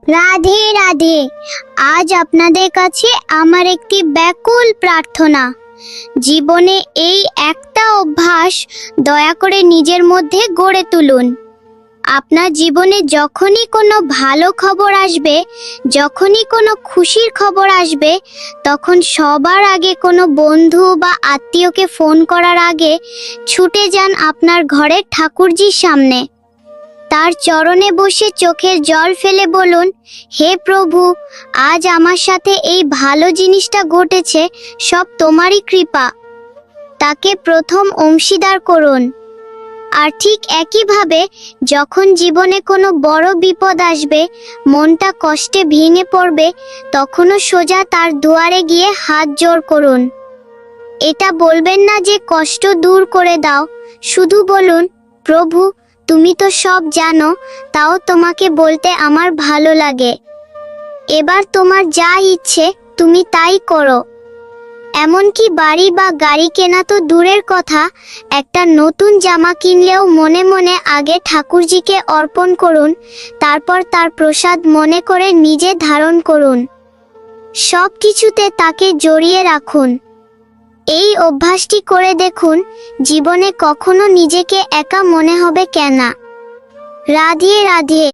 রাধে রাধে। আজ আপনাদের কাছে আমার একটি ব্যাকুল প্রার্থনা। জীবনে এই একটা অভ্যাস দয়া করে নিজের মধ্যে গড়ে তুলুন। আপনার জীবনে যখনই কোনো ভালো খবর আসবে, যখনই কোনো খুশির খবর আসবে, তখন সবার আগে কোনো বন্ধু বা আত্মীয়কে ফোন করার আগে ছুটে যান আপনার ঘরের ঠাকুরজির সামনে। তার চরণে বসে চোখের জল ফেলে বলুন, হে প্রভু, আজ আমার সাথে এই ভালো জিনিসটা ঘটেছে, সব তোমারই কৃপা। তাকে প্রথম অংশীদার করুন। আর ঠিক একইভাবে যখন জীবনে কোনো বড় বিপদ আসবে, মনটা কষ্টে ভেঙে পড়বে, তখনও সোজা তার দুয়ারে গিয়ে হাত জোড় করুন। এটা বলবেন না যে কষ্ট দূর করে দাও, শুধু বলুন, প্রভু, তুমি তো সব জানো, তাও তোমাকে বলতে আমার ভালো লাগে। এবার তোমার যা ইচ্ছে তুমি তাই করো। এমনকি বাড়ি বা গাড়ি কেনা তো দূরের কথা, একটা নতুন জামা কিনলেও মনে মনে আগে ঠাকুরজিকে অর্পণ করুন, তারপর তার প্রসাদ মনে করে নিজে ধারণ করুন। সব কিছুতে তাকে জড়িয়ে রাখুন। এই অভ্যাসটি করে দেখুন, জীবনে কখনো নিজেকে একা মনে হবে কেন। রাধে রাধে।